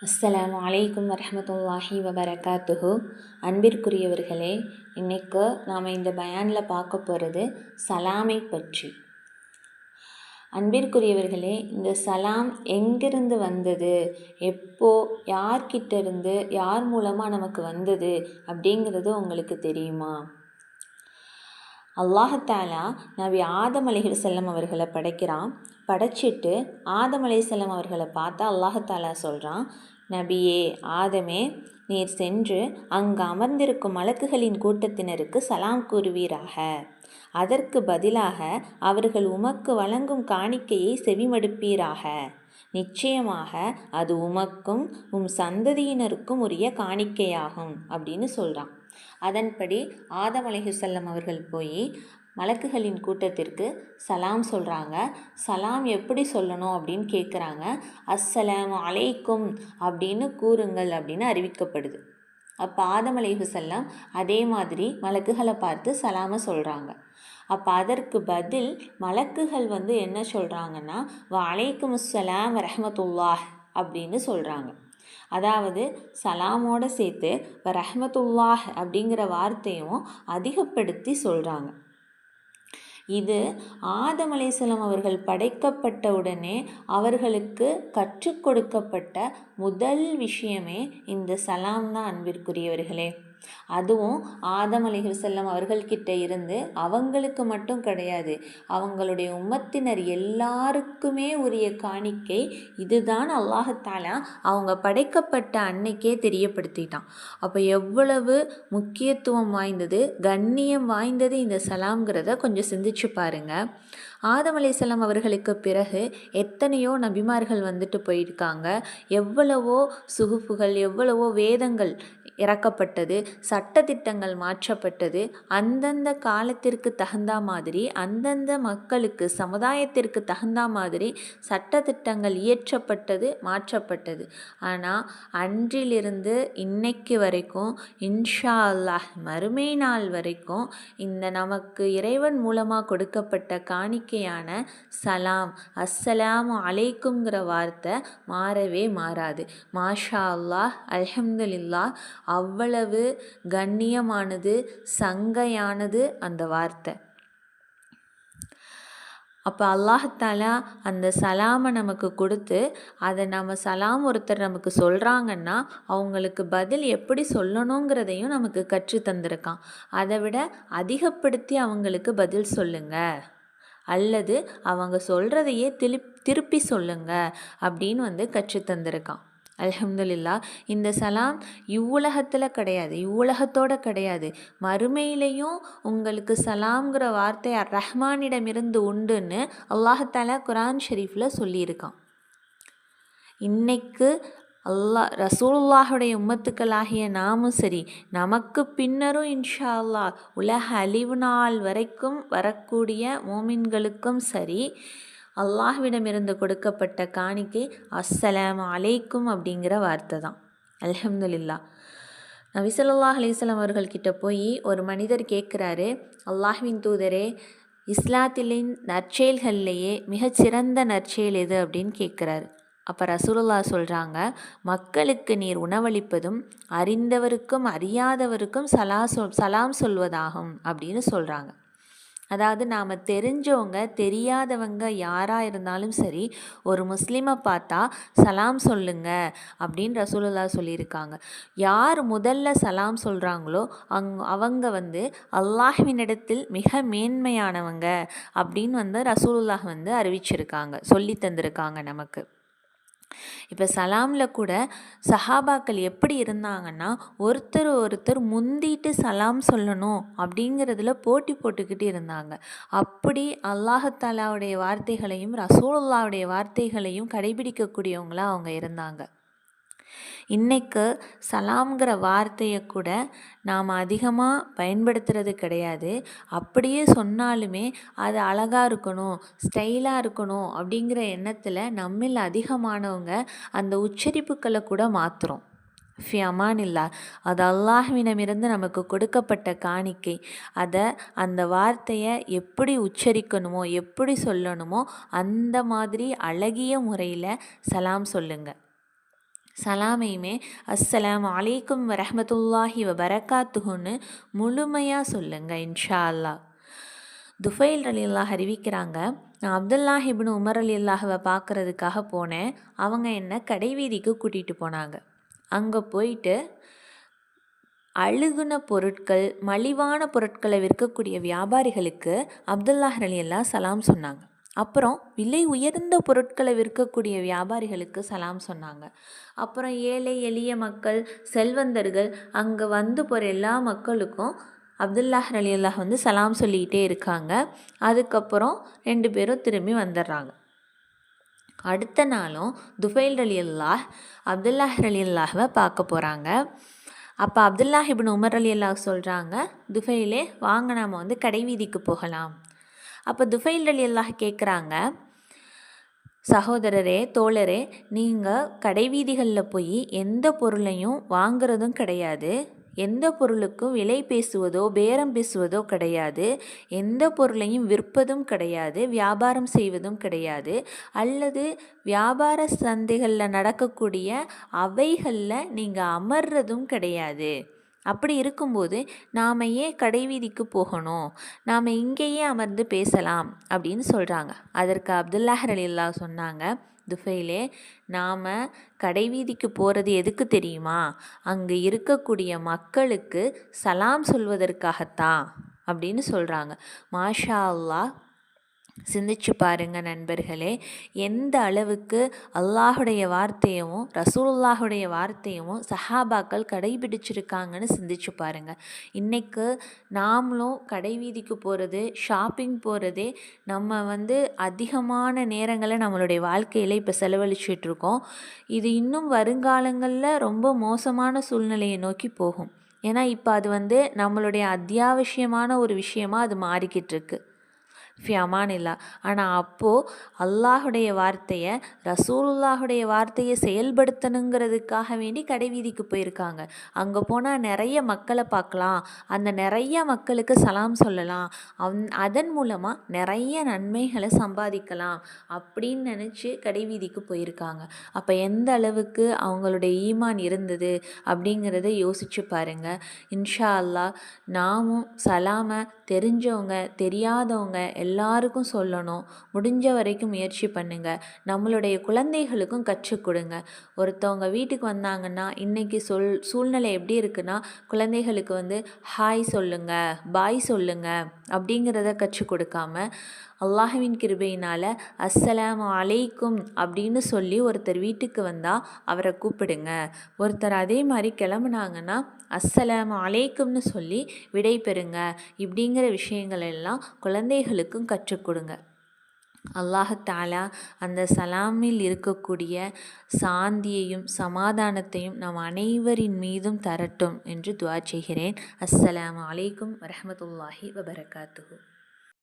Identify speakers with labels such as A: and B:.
A: அஸ்ஸலாமு அலைக்கும் வரஹ்மத்துல்லாஹி வபரகாத்துஹு. அன்பிற்குரியவர்களே, இன்னைக்கு நாம் இந்த பயானில் பார்க்க போகிறது சலாமை பற்றி. அன்பிற்குரியவர்களே, இந்த சலாம் எங்கிருந்து வந்தது, எப்போ, யார்கிட்ட இருந்து, யார் மூலமாக நமக்கு வந்தது அப்படிங்கிறது உங்களுக்கு தெரியுமா? அல்லாஹாலா நபி ஆதம் அலைஹிஸ்ஸலாம் அவர்களை படைச்சிட்டு ஆதம் அலைஹிஸ்ஸலாம் அவர்களை பார்த்தா அல்லாஹாலா சொல்கிறான், நபியே ஆதமே, நீர் சென்று அங்கு அமர்ந்திருக்கும் மலக்குகளின் கூட்டத்தினருக்கு சலாம் கூறுவீராக. அதற்கு பதிலாக அவர்கள் உமக்கு வழங்கும் காணிக்கையை செவிமடுப்பீராக. நிச்சயமாக அது உமக்கும் சந்ததியினருக்கும் உரிய காணிக்கையாகும் அப்படின்னு சொல்கிறான். அதன்படி ஆதம் அலைஹிஸ்ஸலாம் அவர்கள் போய் மலக்குகளின் கூட்டத்திற்கு சலாம் சொல்கிறாங்க. சலாம் எப்படி சொல்லணும் அப்படின்னு கேட்குறாங்க. அஸ்ஸலாமு அலைக்கும் அப்படின்னு கூறுங்கள் அப்படின்னு அறிவிக்கப்படுது. அப்போ ஆதம் அலைஹிஸ்ஸலாம் அதே மாதிரி மலக்குகளை பார்த்து சலாமை சொல்கிறாங்க. அப்போ அதற்கு பதில் மலக்குகள் என்ன சொல்கிறாங்கன்னா, வலைக்கும் அஸ்ஸலாம் வரஹ்மத்துல்லாஹ் அப்படின்னு சொல்கிறாங்க. அதாவது சலாமோடு சேர்த்து ரஹ்மத்துல்லாஹ் அப்படிங்கிற வார்த்தையும் அதிகப்படுத்தி சொல்கிறாங்க. இது ஆதம் அலைஹிஸ்ஸலாம் அவர்கள் படைக்கப்பட்ட உடனே அவர்களுக்கு கற்றுக் கொடுக்கப்பட்ட முதல் விஷயமே இந்த சலாம் தான் அன்பிற்குரியவர்களே. அதுவும் ஆதம் அலைஹிஸ்ஸலாம் அவர்கள்கிட்ட இருந்து அவங்களுக்கு மட்டும் கிடையாது, அவங்களுடைய உம்மத்தினர் எல்லாருக்குமே உரிய காணிக்கை இதுதான் அல்லாஹாலா அவங்க படைக்கப்பட்ட அன்னைக்கே தெரியப்படுத்திட்டான். அப்போ எவ்வளவு முக்கியத்துவம் வாய்ந்தது, கண்ணியம் வாய்ந்தது இந்த சலாம்ங்கிறத கொஞ்சம் சிந்திச்சு பாருங்க. ஆதம் அலைஹிஸ்ஸலாம் அவர்களுக்கு பிறகு எத்தனையோ நபிமார்கள் போயிருக்காங்க. எவ்வளவோ சுகுப்புகள், எவ்வளவோ வேதங்கள் இறக்கப்பட்டது, சட்டத்திட்டங்கள் மாற்றப்பட்டது. அந்தந்த காலத்திற்கு தகுந்த மாதிரி, அந்தந்த மக்களுக்கு சமுதாயத்திற்கு தகுந்த மாதிரி சட்டத்திட்டங்கள் இயற்றப்பட்டது, மாற்றப்பட்டது. ஆனால் அன்றிலிருந்து இன்னைக்கு வரைக்கும் இன்ஷா அல்லாஹ் மறுமை நாள் வரைக்கும் இந்த நமக்கு இறைவன் மூலமாக கொடுக்கப்பட்ட காணிக்கையான சலாம், அஸ்ஸலாமு அலைக்கும்ங்கிற வார்த்தை மாறவே மாறாது. மாஷா அல்லாஹ், அல்ஹம்துலில்லாஹ். அவ்வளவு கண்ணியமானது, சங்கையானது அந்த வார்த்தை. அப்போ அல்லாஹாலா அந்த சலாமை நமக்கு கொடுத்து, அதை நம்ம சலாம் ஒருத்தர் நமக்கு சொல்கிறாங்கன்னா அவங்களுக்கு பதில் எப்படி சொல்லணுங்கிறதையும் நமக்கு கற்று தந்திருக்கான். அதை விட அதிகப்படுத்தி அவங்களுக்கு பதில் சொல்லுங்க, அல்லது அவங்க சொல்கிறதையே திருப்பி சொல்லுங்க அப்படின்னு கற்று தந்திருக்கான். அல்ஹம்துலில்லாஹ். இந்த சலாம் இவ்வுலகத்தில் கிடையாது, இவ்வுலகத்தோடு கிடையாது, மறுமையிலையும் உங்களுக்கு சலாம்ங்கிற வார்த்தை ரஹ்மானிடமிருந்து உண்டுன்னு அல்லாஹாலா குர்ஆன் ஷரீஃபில் சொல்லியிருக்கான். இன்னைக்கு ரசூலுல்லாஹுடைய உம்மத்துக்களாகிய நாமும் சரி, நமக்கு பின்னரும் இன்ஷா அல்லாஹ் உலக அழிவு நாள் வரைக்கும் வரக்கூடிய மோமின்களுக்கும் சரி, அல்லாஹ்விடமிருந்து கொடுக்கப்பட்ட காணிக்கை அஸ்ஸலாமு அலைக்கும் அப்படிங்கிற வார்த்தை தான். அல்ஹம்துலில்லாஹ். நபி ஸல்லல்லாஹு அலைஹி வஸல்லம் அவர்கள்கிட்ட போய் ஒரு மனிதர் கேட்குறாரு, அல்லாஹ்வின் தூதரே, இஸ்லாத்திலின் நற்செயல்கள்லேயே மிகச்சிறந்த நற்செயல் எது அப்படின்னு கேட்குறாரு. அப்போ ரசூலுல்லாஹ் சொல்கிறாங்க, மக்களுக்கு நீர் உணவளிப்பதும் அறிந்தவருக்கும் அறியாதவருக்கும் சலாம் சொல்வதாகும் அப்படின்னு சொல்கிறாங்க. அதாவது நாம் தெரிஞ்சவங்க தெரியாதவங்க யாராக இருந்தாலும் சரி, ஒரு முஸ்லீமை பார்த்தா சலாம் சொல்லுங்க அப்படின்னு ரசூலுல்லாஹ் சொல்லியிருக்காங்க. யார் முதல்ல சலாம் சொல்கிறாங்களோ அவங்க அல்லாஹ்வினிடத்தில் மிக மேன்மையானவங்க அப்படின்னு ரசூலுல்லாஹ் அறிவிச்சிருக்காங்க, சொல்லி தந்திருக்காங்க நமக்கு. இப்போ சலாமில் கூட சஹாபாக்கள் எப்படி இருந்தாங்கன்னா, ஒருத்தர் முந்திட்டு சலாம் சொல்லணும் அப்படிங்கிறதுல போட்டி போட்டுக்கிட்டு இருந்தாங்க. அப்படி அல்லாஹாலாவுடைய வார்த்தைகளையும் ரசூலுல்லாவுடைய வார்த்தைகளையும் கடைபிடிக்கக்கூடியவங்களாக அவங்க இருந்தாங்க. இன்னைக்கு சலாம்ங்கிற வார்த்தையை கூட நாம் அதிகமாக பயன்படுத்துறது கிடையாது. அப்படியே சொன்னாலுமே அது அழகாக இருக்கணும், ஸ்டைலாக இருக்கணும் அப்படிங்கிற எண்ணத்தில் நம்மில் அதிகமானவங்க அந்த உச்சரிப்புக்களை கூட மாற்றுறோம். ஃபி அமானில்லா, அது அல்லாஹ்விடமிருந்து நமக்கு கொடுக்கப்பட்ட காணிக்கை. அந்த வார்த்தையை எப்படி உச்சரிக்கணுமோ, எப்படி சொல்லணுமோ அந்த மாதிரி அழகிய முறையில் சலாம் சொல்லுங்க. சலாமையுமே அஸ்ஸலாமு அலைக்கும் வரஹ்மத்துல்லாஹி வபரகாத்துஹுன்னு முழுமையாக சொல்லுங்க இன்ஷா அல்லாஹ். துஃபைல் ரலியல்லாஹ் அறிவிக்கிறாங்க, நான் அப்துல்லாஹ் இப்னு உமர் ரலியல்லாஹுவை பார்க்குறதுக்காக போனேன். அவங்க என்னை கடைவீதிக்கு கூட்டிகிட்டு போனாங்க. அங்கே போயிட்டு அழுகுன பொருட்கள், மலிவான பொருட்களை விற்கக்கூடிய வியாபாரிகளுக்கு அப்துல்லாஹ் ரலியல்லாஹ் சலாம் சொன்னாங்க. அப்புறம் விலை உயர்ந்த பொருட்களை விற்கக்கூடிய வியாபாரிகளுக்கு சலாம் சொன்னாங்க. அப்புறம் ஏழை எளிய மக்கள், செல்வந்தர்கள், அங்கே வந்து போகிற எல்லா மக்களுக்கும் அப்துல்லாஹ் ரலியல்லாஹ் வந்து சலாம் சொல்லிக்கிட்டே இருக்காங்க. அதுக்கப்புறம் 2 பேரும் திரும்பி வந்துடுறாங்க. அடுத்த நாளும் துஃபைல் ரலியல்லாஹ் அப்துல்லாஹ் ரலியல்லாஹ்வை பார்க்க போகிறாங்க. அப்போ அப்துல்லாஹ் இப்னு உமர் ரலியல்லாஹ் சொல்கிறாங்க, துஃபைலே வாங்க நாம் வந்து கடைவீதிக்கு போகலாம். அப்போ துஃபைல் ரலியல்லாஹ் கேட்குறாங்க, சகோதரரே தோழரே, நீங்கள் கடைவீதிகளில் போய் எந்த பொருளையும் வாங்குறதும் கிடையாது, எந்த பொருளுக்கும் விலை பேசுவதோ பேரம் பேசுவதோ கிடையாது, எந்த பொருளையும் விற்பதும் கிடையாது, வியாபாரம் செய்வதும் கிடையாது, அல்லது வியாபார சந்தைகளில் நடக்கக்கூடிய அவைகளில் நீங்கள் அமர்றதும் கிடையாது. அப்படி இருக்கும்போது நாம் ஏன் கடைவீதிக்கு போகணும், நாம் இங்கேயே அமர்ந்து பேசலாம் அப்படின்னு சொல்கிறாங்க. அதற்கு அப்துல்லாஹ் ரலியல்லாஹ் சொன்னாங்க, துஃபைலே, நாம் கடைவீதிக்கு போகிறது எதுக்கு தெரியுமா, அங்கே இருக்கக்கூடிய மக்களுக்கு சலாம் சொல்வதற்காகத்தான் அப்படின்னு சொல்கிறாங்க. மாஷா அல்லாஹ். சிந்திச்சு பாருங்க நண்பர்களே, எந்த அளவுக்கு அல்லாஹுடைய வார்த்தையும் ரசூலுல்லாஹுடைய வார்த்தையும் சஹாபாக்கள் கடைபிடிச்சிருக்காங்கன்னு சிந்திச்சு பாருங்க. இன்றைக்கு நாமளும் கடைவீதிக்கு போகிறது, ஷாப்பிங் போகிறதே நம்ம வந்து அதிகமான நேரங்களை நம்மளுடைய வாழ்க்கையில் இப்போ செலவழிச்சிட்ருக்கோம். இது இன்னும் வருங்காலங்களில் ரொம்ப மோசமான சூழ்நிலையை நோக்கி போகும். ஏன்னா இப்போ அது வந்து நம்மளுடைய அத்தியாவசியமான ஒரு விஷயமாக அது மாறிக்கிட்டு இருக்கு. ஃபியமானில்லா. ஆனால் அப்போது அல்லாஹுடைய வார்த்தையை, ரசூலுல்லாஹுடைய வார்த்தையை செயல்படுத்தணுங்கிறதுக்காக வேண்டி கடைவீதிக்கு போயிருக்காங்க. அங்கே போனால் நிறைய மக்களை பார்க்கலாம், அந்த நிறைய மக்களுக்கு சலாம் சொல்லலாம், அதன் மூலமாக நிறைய நன்மைகளை சம்பாதிக்கலாம் அப்படின்னு நினச்சி கடைவீதிக்கு போயிருக்காங்க. அப்போ எந்த அளவுக்கு அவங்களுடைய ஈமான் இருந்தது அப்படிங்கிறத யோசிச்சு பாருங்கள். இன்ஷா அல்லாஹ் நாமும் சலாமை தெரிஞ்சவங்க தெரியாதவங்க எல்லாருக்கும் சொல்லணும். முடிஞ்ச வரைக்கும் முயற்சி பண்ணுங்கள். நம்மளுடைய குழந்தைகளுக்கும் கற்றுக் கொடுங்க. ஒருத்தவங்க வீட்டுக்கு வந்தாங்கன்னா இன்றைக்கி சூழ்நிலை எப்படி இருக்குன்னா, குழந்தைகளுக்கு வந்து ஹாய் சொல்லுங்கள், பாய் சொல்லுங்கள் அப்படிங்கிறத கற்றுக் கொடுக்காம அல்லாஹ்வின் கிருபையினால் அஸ்ஸலாமு அலைக்கும் அப்படின்னு சொல்லி ஒருத்தர் வீட்டுக்கு வந்தால் அவரை கூப்பிடுங்க. ஒருத்தர் அதே மாதிரி கிளம்புனாங்கன்னா அஸ்ஸலாமு அலைக்கும்னு சொல்லி விடை பெறுங்க. இப்படிங்கிற விஷயங்கள் எல்லாம் குழந்தைகளுக்கும் கற்றுக் கொடுங்க. அல்லாஹ் தஆலா அந்த சலாமில் இருக்கக்கூடிய சாந்தியையும் சமாதானத்தையும் நம் அனைவரின் மீதும் தரட்டும் என்று துஆ செய்கிறேன். அஸ்ஸலாமு அலைக்கும் வரஹ்மத்துல்லாஹி வபரகாத்துஹு.